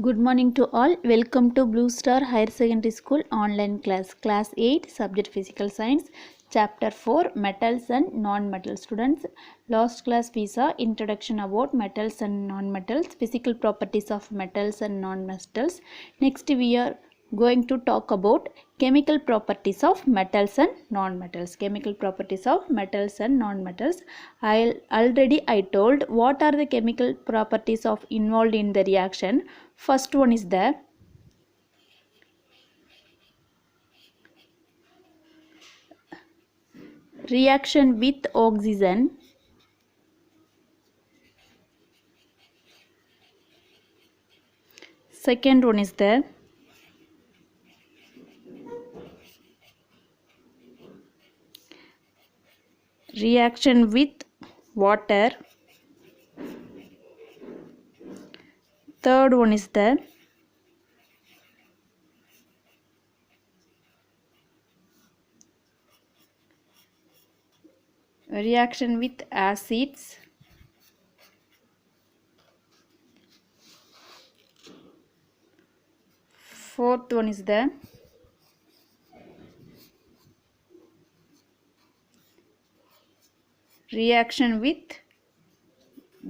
Good morning to all. Welcome to Blue Star Higher Secondary School online class 8 subject physical science chapter 4 metals and non-metals. Students, last class we saw introduction about metals and non-metals, physical properties of metals and non-metals. Next we are going to talk about chemical properties of metals and non-metals. Chemical properties of metals and non-metals. I told what are the chemical properties of involved in the reaction. First one is the reaction with oxygen. Second one is the reaction with water. Third one is the reaction with acids. Fourth one is the reaction with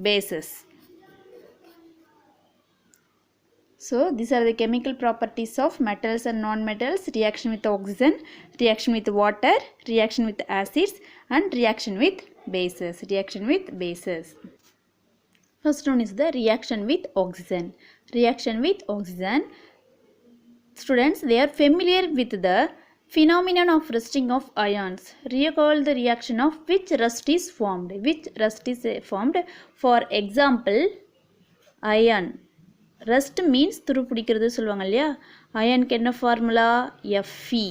bases. So these are the chemical properties of metals and non-metals: reaction with oxygen, reaction with water, reaction with acids, and reaction with bases. Reaction with bases. First one is the reaction with oxygen. Reaction with oxygen. Students, they are familiar with the phenomenon of rusting of ions. Recall the reaction of which rust is formed. Which rust is formed? For example, iron. Rust means துரு பிடிக்கிறது சொல்லுவாங்க இல்லையா? அயனுக்கு என்ன formula? Fe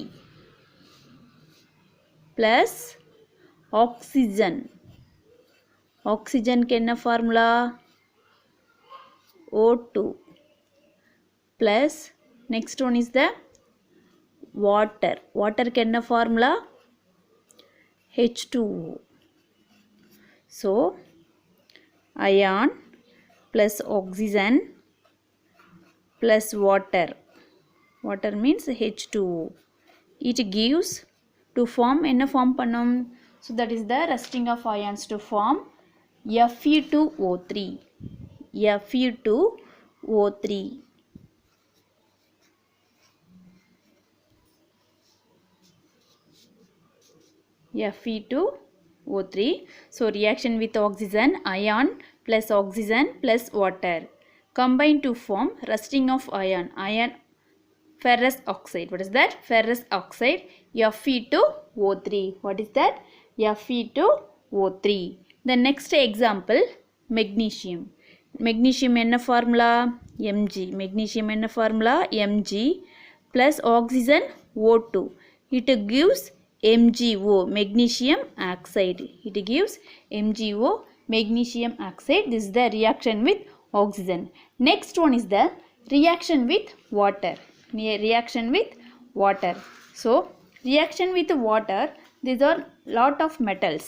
plus oxygen. Oxygen க்கு என்ன formula? O2 plus next one is the water. Water க்கு என்ன formula? H2O. So ion plus oxygen plus water. Water means H2O. It gives to form என்ன form பண்ணும்? So that is the rusting of ions to form Fe2O3. Fe2O3. Fe2O3. So reaction with oxygen, ion plus oxygen plus water combine to form rusting of ion. Ferrous oxide. What is that? Ferrous oxide Fe2O3. What is that? Fe2O3. The next example, magnesium. Magnesium enna formula? Mg. Magnesium enna formula? Mg plus oxygen O2. It gives MgO, magnesium oxide. It gives MgO, magnesium oxide. This is the reaction with oxygen. Next one is the reaction with water. Reaction with water. So reaction with water, these are lot of metals.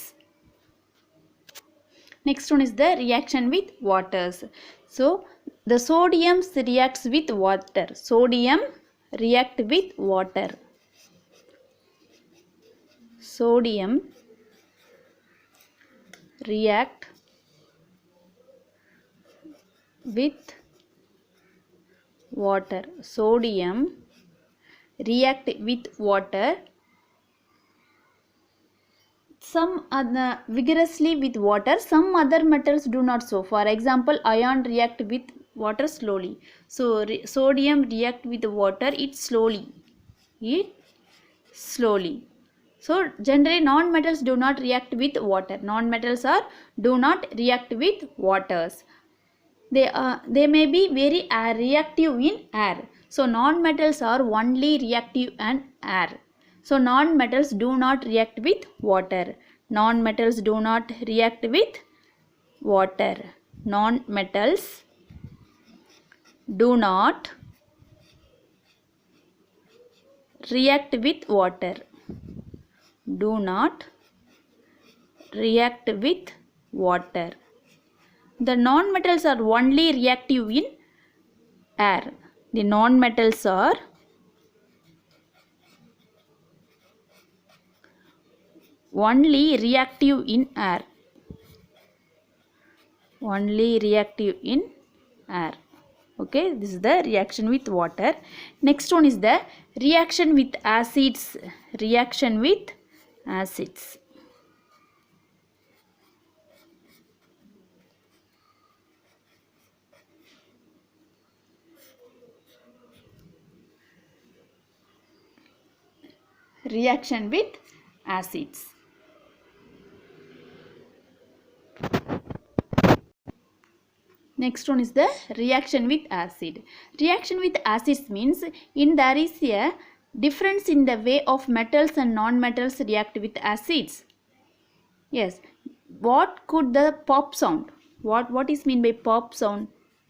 Next one is the reaction with waters. So the sodium reacts with water. Sodium react with water. Sodium react with water. Sodium react with water. Some other vigorously with water. Some other metals do not so. For example, iron react with water slowly. So sodium react with water it slowly. So generally non-metals do not react with water. Non-metals do not react with waters. They may be very reactive in air. So non-metals are only reactive in air. So non-metals do not react with water. Non-metals do not react with water. Non-metals do not react with water. Do not react with water. The non-metals are only reactive in air. The non-metals are only reactive in air. Only reactive in air. Okay, this is the reaction with water. Next one is the reaction with acids. Reaction with acids. Reaction with acids. Next one is the reaction with acid. Reaction with acids means there is a difference in the way of metals and non-metals react with acids. Yes. What could the pop sound? What is mean by pop sound?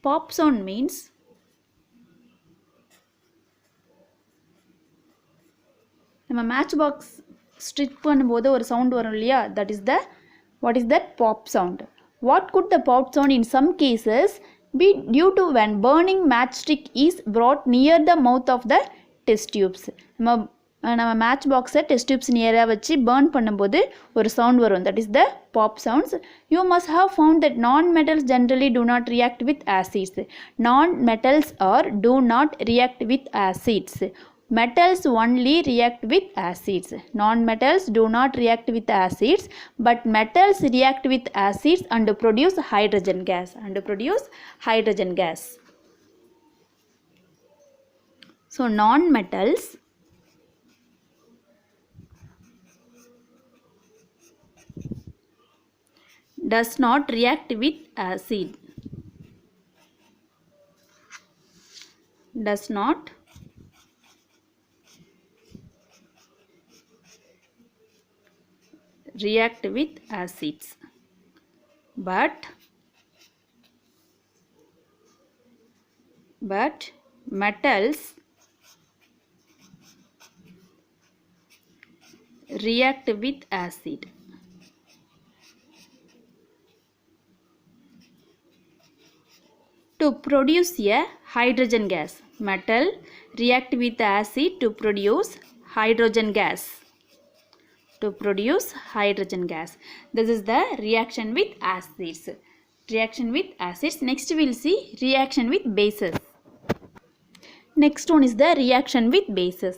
Pop sound means நம்ம match box stitch பண்ணும்போது ஒரு sound வரும் இல்லையா, that is the what is that pop sound. What could the pop sound in some cases be due to when burning matchstick is brought near the mouth of the test tubes. நம்ம match பாக்ஸை test tubes நியராக வச்சு burn பண்ணும்போது ஒரு sound வரும், that is the pop sounds. You must have found that non-metals generally do not react with acids. Non-metals or do not react with acids. Metals only react with acids. Non-metals do not react with acids, but metals react with acids and produce hydrogen gas. So non-metals does not react with acid. Does not react with acids, but metals react with acid. To produce a hydrogen gas. Metal react with acid to produce hydrogen gas. This is the reaction with acids. Next we will see reaction with bases. Next one is the reaction with bases.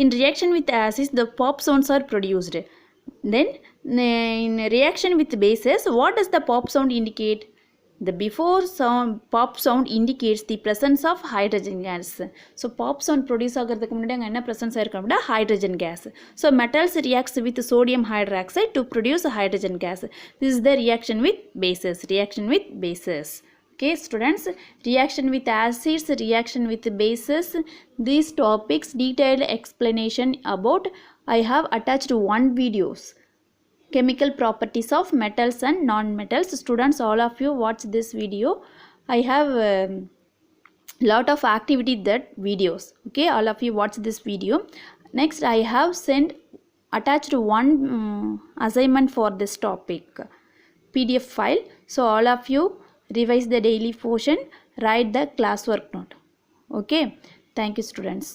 In reaction with acids, the pop sounds are produced. Then in reaction with bases, what does the pop sound indicate? The before sound pop sound indicates the presence of hydrogen gas. So pop sound produce ஆகிறதுக்கு முன்னாடி அங்கே என்ன presence ஆயிருக்கும் அப்படின்னா hydrogen gas. So metals reacts with sodium hydroxide to produce hydrogen gas. This is the reaction with bases. Okay students, reaction with acids, reaction with bases, these topics detailed explanation about I have attached one videos. Chemical properties of metals and non-metals. Students, all of you watch this video. I have lot of activity that videos. Okay, all of you watch this video. Next I have attached one assignment for this topic, PDF file. So all of you revise the daily portion, write the classwork note. Okay, thank you students.